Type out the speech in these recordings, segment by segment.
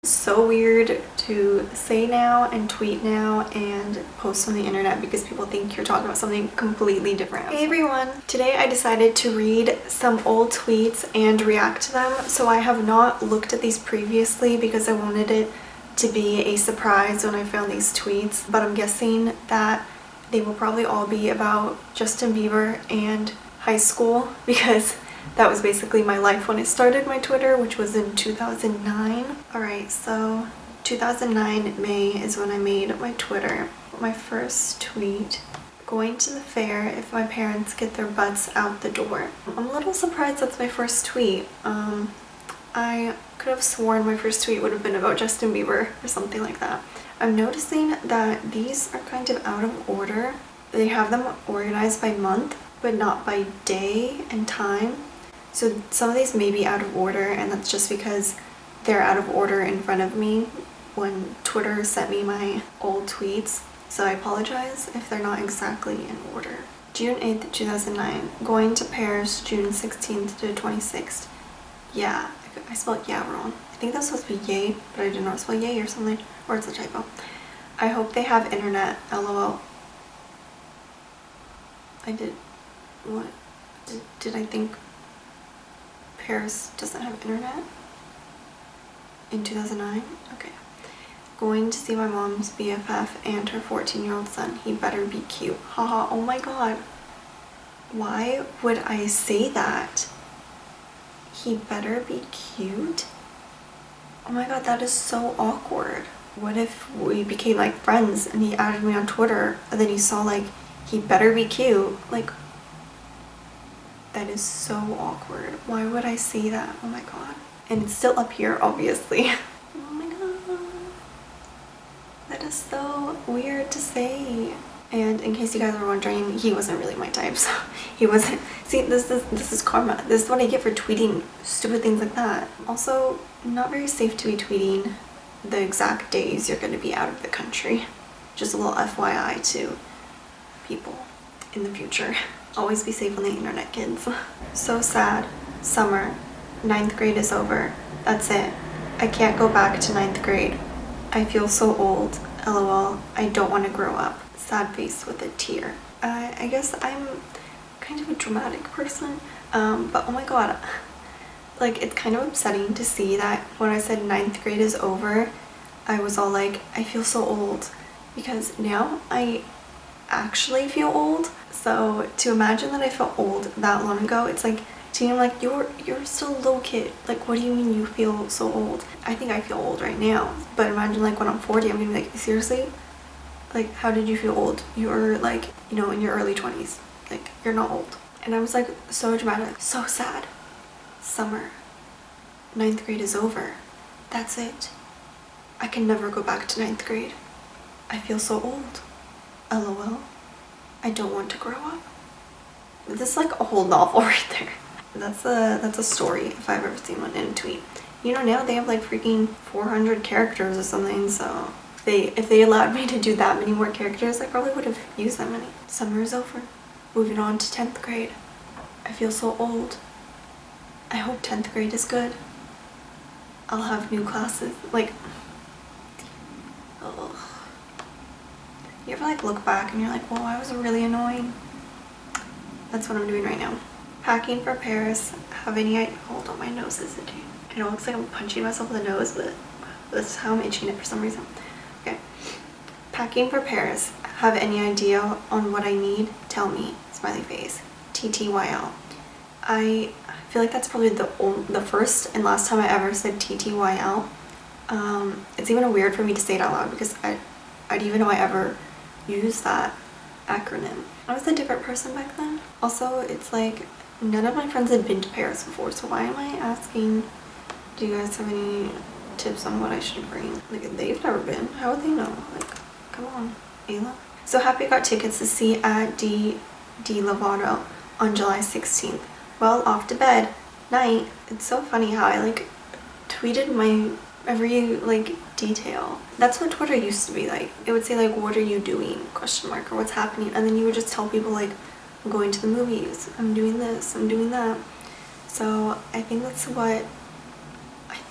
So weird to say now and tweet now and post on the internet because people think you're talking about something completely different. Hey everyone! Today I decided to read some old tweets and react to them. So I have not looked at these previously because I wanted it to be a surprise when I found these tweets, but I'm guessing that they will probably all be about Justin Bieber and high school because that was basically my life when I started my Twitter, which was in 2009. Alright, so 2009 May is when I made my Twitter. My first tweet: going to the fair if my parents get their butts out the door. I'm a little surprised that's my first tweet. I could have sworn my first tweet would have been about Justin Bieber or something like that. I'm noticing that these are kind of out of order. They have them organized by month, but not by day and time. So some of these may be out of order, and that's just because they're out of order in front of me when Twitter sent me my old tweets. So I apologize if they're not exactly in order. June 8th, 2009. Going to Paris, June 16th to 26th. Yeah, I spelled yeah wrong. I think that's supposed to be yay, but I did not spell yay or something. Or it's a typo. I hope they have internet, lol. I did... what? Did I think Paris doesn't have internet in 2009? Okay. Going to see my mom's BFF and her 14-year-old son. He better be cute. Haha, oh my god. Why would I say that? He better be cute? Oh my god, that is so awkward. What if we became like friends and he added me on Twitter and then he saw like, he better be cute? Like, that is so awkward. Why would I say that? Oh my god. And it's still up here, obviously. Oh my god. That is so weird to say. And in case you guys were wondering, he wasn't really my type, so he wasn't. See, this is karma. This is what I get for tweeting stupid things like that. Also, not very safe to be tweeting the exact days you're going to be out of the country. Just a little FYI to people in the future. Always be safe on the internet, kids. So sad. Summer. 9th grade is over. That's it. I can't go back to 9th grade. I feel so old. LOL. I don't want to grow up. Sad face with a tear. I guess I'm kind of a dramatic person, but oh my god, like, it's kind of upsetting to see that when I said 9th grade is over, I was all like, I feel so old, because now I actually feel old. So to imagine that I felt old that long ago, it's like, to me, I'm like, you're still a little kid. Like, what do you mean you feel so old? I think I feel old right now, but imagine like when I'm 40, I'm gonna be like, seriously? Like, how did you feel old? You were like, you know, in your early 20s. Like, you're not old. And I was like, so dramatic, so sad. Summer. 9th grade is over. That's it. I can never go back to 9th grade. I feel so old. LOL. I don't want to grow up. This is like a whole novel right there. That's a story if I've ever seen one in a tweet. You know, now they have like freaking 400 characters or something, so if they allowed me to do that many more characters, I probably would have used that many. Summer is over. Moving on to 10th grade. I feel so old. I hope 10th grade is good. I'll have new classes. Like, ugh. You ever like look back and you're like, well, I was really annoying? That's what I'm doing right now. Packing for Paris. Have any idea? Hold on, my nose is itching. I know it looks like I'm punching myself in the nose, but that's how I'm itching it for some reason. Okay. Packing for Paris. Have any idea on what I need? Tell me. Smiley face. TTYL. I feel like that's probably the first and last time I ever said TTYL. It's even weird for me to say it out loud because I didn't even know I ever used that acronym. I was a different person back then. Also, it's like none of my friends had been to Paris before, so why am I asking, do you guys have any tips on what I should bring? Like, they've never been. How would they know? Like, come on, Ayla. So Happy got tickets to see at Demi Lovato on July 16th. Well, off to bed. Night. It's so funny how I like tweeted my every like detail. That's what Twitter used to be like. It would say like, what are you doing? Question mark, or what's happening, and then you would just tell people like, I'm going to the movies, I'm doing this, I'm doing that. So I think that's what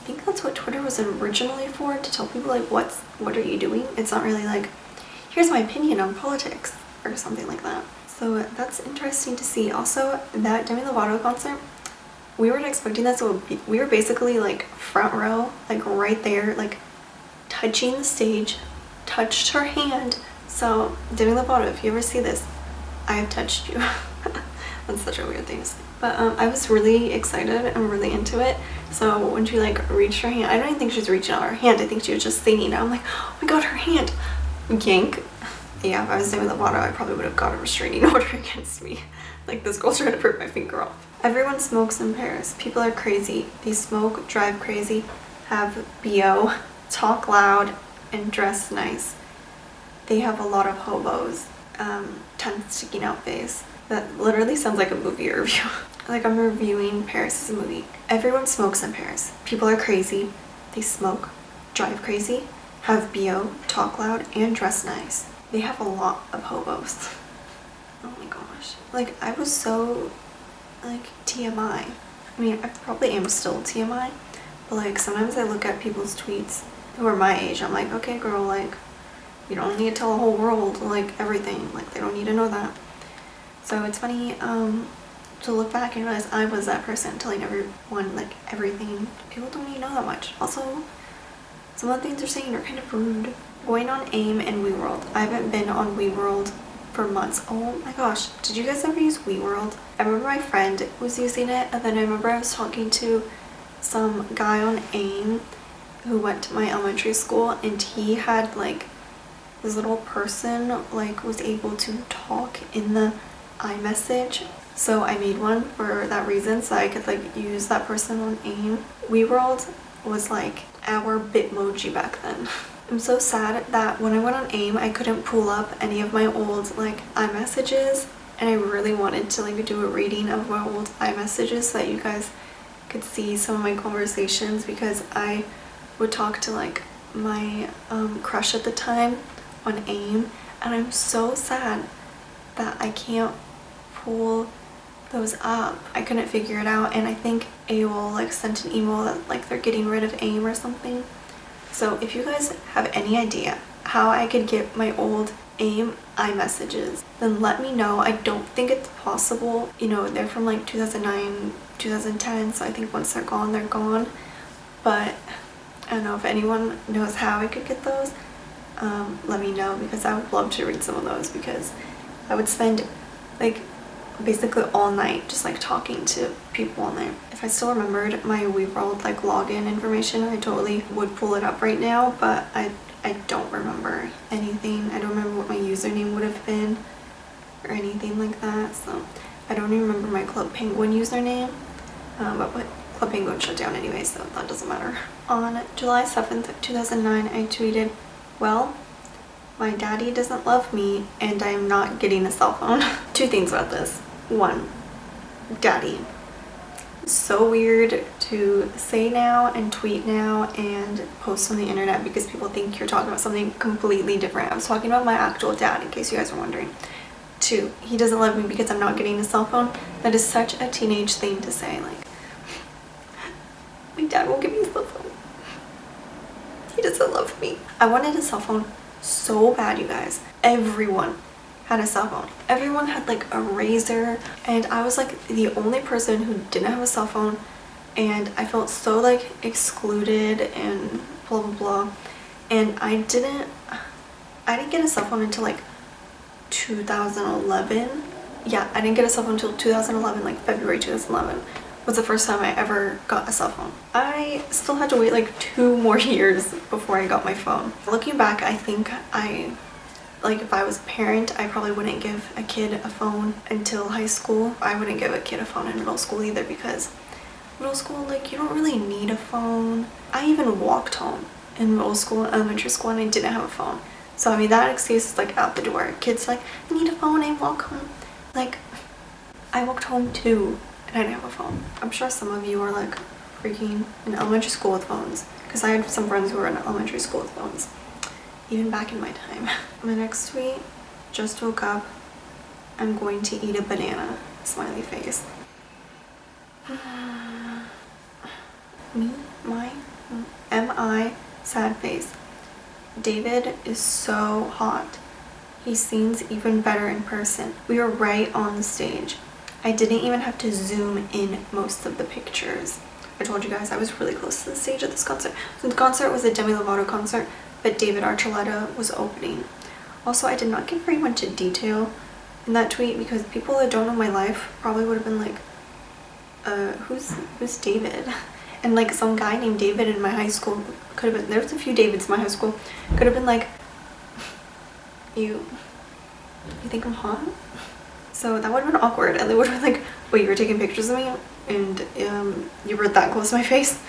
think that's what Twitter was originally for, to tell people like what are you doing. It's not really like, here's my opinion on politics or something like that. So that's interesting to see. Also, that Demi Lovato concert, we weren't expecting that, so we were basically like front row, like right there, like touching the stage, touched her hand. So Demi Lovato, if you ever see this, I have touched you. That's such a weird thing to say. But I was really excited and really into it. So when she like reached her hand, I don't even think she was reaching out her hand. I think she was just singing. I'm like, oh my god, her hand. Yank. Yeah, if I was Demi Lovato, I probably would have got a restraining order against me. Like, this girl's trying to rip my finger off. Everyone smokes in Paris. People are crazy. They smoke, drive crazy, have BO, talk loud, and dress nice. They have a lot of hobos. 10 sticking out face. That literally sounds like a movie review. Like I'm reviewing Paris as a movie. Everyone smokes in Paris. People are crazy. They smoke, drive crazy, have BO, talk loud, and dress nice. They have a lot of hobos. Oh my gosh. Like, I was so, like, TMI. I mean, I probably am still TMI, but like sometimes I look at people's tweets who are my age. I'm like, okay girl, like, you don't need to tell the whole world, like, everything. Like, they don't need to know that. So it's funny to look back and realize I was that person telling everyone, like, everything. People don't need to know that much. Also, some of the things they're saying are kind of rude. Going on AIM and WeWorld. I haven't been on WeWorld for months. Oh my gosh, did you guys ever use WeWorld? I remember my friend was using it, and then I remember I was talking to some guy on AIM who went to my elementary school, and he had like this little person like was able to talk in the iMessage. So I made one for that reason, so I could like use that person on AIM. WeWorld was like our Bitmoji back then. I'm so sad that when I went on AIM, I couldn't pull up any of my old like iMessages, and I really wanted to like do a reading of my old iMessages so that you guys could see some of my conversations, because I would talk to like my crush at the time on AIM, and I'm so sad that I can't pull those up. I couldn't figure it out, and I think AOL like sent an email that like they're getting rid of AIM or something. So if you guys have any idea how I could get my old AIM iMessages, then let me know. I don't think it's possible. You know, they're from like 2009, 2010, so I think once they're gone, they're gone. But I don't know if anyone knows how I could get those. Let me know, because I would love to read some of those, because I would spend like basically all night just like talking to people on there. If I still remembered my WeWorld like login information, I totally would pull it up right now, but I don't remember anything. I don't remember what my username would have been or anything like that. So I don't even remember my Club Penguin username, but Club Penguin shut down anyway, so that doesn't matter. On July 7th, 2009, I tweeted, well, my daddy doesn't love me and I am not getting a cell phone. Two things about this. One, daddy. So weird to say now and tweet now and post on the internet because people think you're talking about something completely different. I was talking about my actual dad, in case you guys were wondering. Two, he doesn't love me because I'm not getting a cell phone. That is such a teenage thing to say. Like, my dad won't give me a cell phone. He doesn't love me. I wanted a cell phone so bad, you guys. Everyone had a cell phone. Everyone had like a Razr, and I was like the only person who didn't have a cell phone, and I felt so like excluded and blah blah blah. And I didn't get a cell phone until like 2011. Yeah, I didn't get a cell phone until 2011, like February 2011 was the first time I ever got a cell phone. I still had to wait like 2 more years before I got my phone. Looking back, I think if I was a parent, I probably wouldn't give a kid a phone until high school. I wouldn't give a kid a phone in middle school either, because middle school, like, you don't really need a phone. I even walked home in middle school and elementary school, and I didn't have a phone. So I mean, that excuse is like out the door. Kids like, I need a phone, I walk home. Like, I walked home too, and I didn't have a phone. I'm sure some of you are like freaking in elementary school with phones, because I had some friends who were in elementary school with phones, even back in my time. My next tweet, just woke up, I'm going to eat a banana, smiley face. Me, my M.I. sad face. David is so hot. He seems even better in person. We were right on the stage. I didn't even have to zoom in most of the pictures. I told you guys I was really close to the stage at this concert. So the concert was a Demi Lovato concert, but David Archuleta was opening. Also, I did not give very much detail in that tweet because people that don't know my life probably would have been like, who's David? And like some guy named David in my high school could have been, there was a few Davids in my high school, could have been like, you think I'm hot? So that would have been awkward, and they would have been like, wait, you were taking pictures of me and you were that close to my face?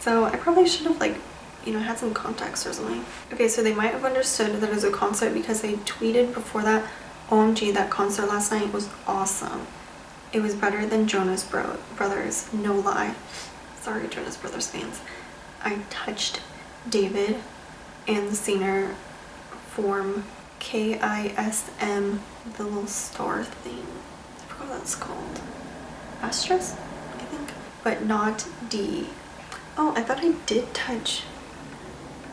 So I probably should have like, you know, had some context or something. Okay, so they might have understood that it was a concert because they tweeted before that, OMG, that concert last night was awesome. It was better than Jonas Brothers, no lie. Sorry, Jonas Brothers fans. I touched David and the singer form KISM, the little star thing. I forgot what that's called. Asterisk, I think. But not D. Oh, I thought I did touch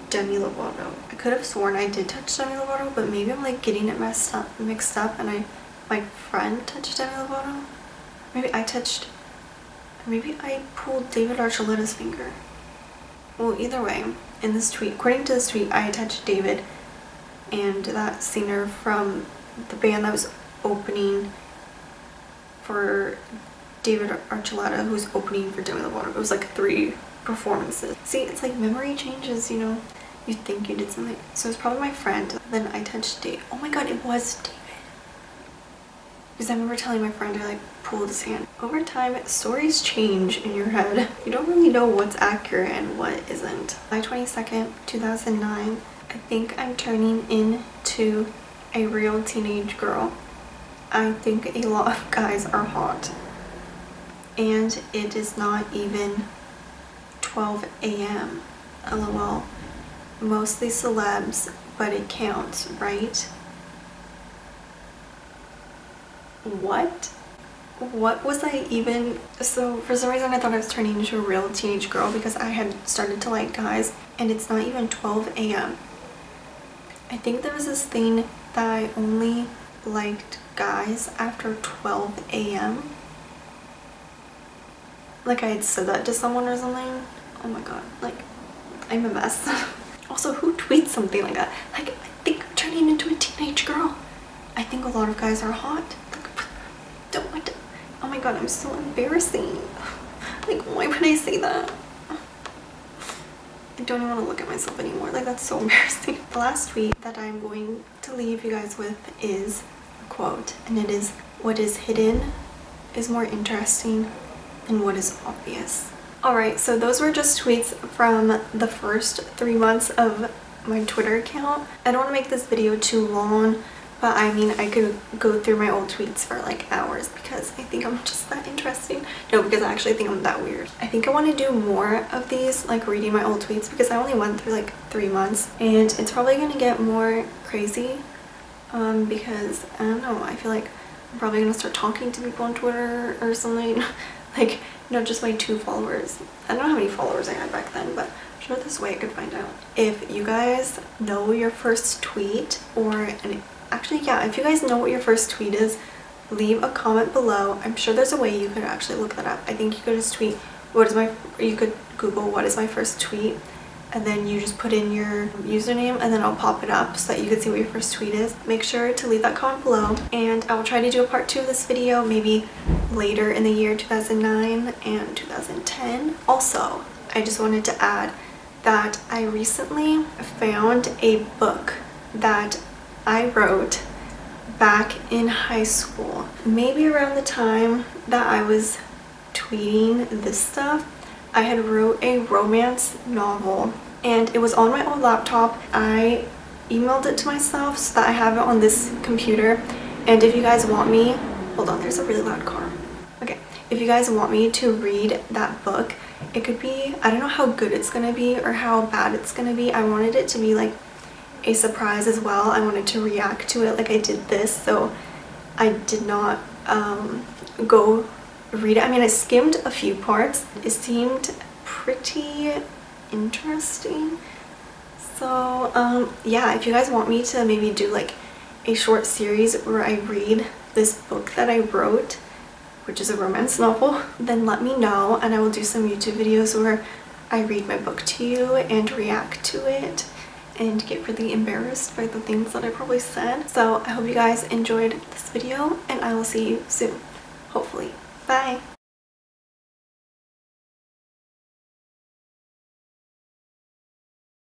Demi Lovato. I could have sworn I did touch Demi Lovato, but maybe I'm like getting it mixed up and my friend touched Demi Lovato. Maybe I pulled David Archuleta's finger. Well, either way, in this tweet, according to this tweet, I touched David and that singer from the band that was opening for David Archuleta, who's opening for Demi Lovato. It was like 3 performances. See, it's like memory changes, you know? You think you did something. So it's probably my friend. Then I touched David. Oh my god, it was David. Because I remember telling my friend to like pull his hand. Over time, stories change in your head. You don't really know what's accurate and what isn't. July 22nd, 2009, I think I'm turning into a real teenage girl. I think a lot of guys are hot. And it is not even 12 a.m. LOL. Mostly celebs, but it counts, right? What was I even? So for some reason I thought I was turning into a real teenage girl because I had started to like guys, and it's not even 12 a.m. I think there was this thing that I only liked guys after 12 a.m. Like I had said that to someone or something. Oh my god, like I'm a mess. Also, who tweets something like that? Like, I think I'm turning into a teenage girl. I think a lot of guys are hot. Like, oh my god, I'm so embarrassing. Like, why would I say that? I don't even want to look at myself anymore. Like, that's so embarrassing. The last tweet that I'm going to leave you guys with is a quote, and it is, "What is hidden is more interesting than what is obvious." Alright, so those were just tweets from the first 3 months of my Twitter account. I don't want to make this video too long, but I mean, I could go through my old tweets for like hours because I think I'm just that interesting. No, because I actually think I'm that weird. I think I want to do more of these, like reading my old tweets, because I only went through like 3 months, and it's probably going to get more crazy because, I don't know, I feel like I'm probably going to start talking to people on Twitter or something. Like, not just my 2 followers. I don't know how many followers I had back then, but I'm sure this way I could find out. If you guys know your first tweet, actually, yeah, if you guys know what your first tweet is, leave a comment below. I'm sure there's a way you could actually look that up. I think you could just tweet, you could Google what is my first tweet, and then you just put in your username, and then I'll pop it up so that you can see what your first tweet is. Make sure to leave that comment below, and I will try to do a part 2 of this video, maybe later in the year 2009 and 2010. Also, I just wanted to add that I recently found a book that I wrote back in high school, maybe around the time that I was tweeting this stuff. I had wrote a romance novel, and it was on my old laptop. I emailed it to myself so that I have it on this computer, and if you guys want me, hold on, there's a really loud car. Okay, if you guys want me to read that book, it could be, I don't know how good it's gonna be or how bad it's gonna be. I wanted it to be like a surprise as well. I wanted to react to it like I did this, so I did not go read it. I mean, I skimmed a few parts. It seemed pretty interesting. So yeah, if you guys want me to maybe do like a short series where I read this book that I wrote, which is a romance novel, then let me know and I will do some YouTube videos where I read my book to you and react to it and get really embarrassed by the things that I probably said. So I hope you guys enjoyed this video and I will see you soon, hopefully. Bye!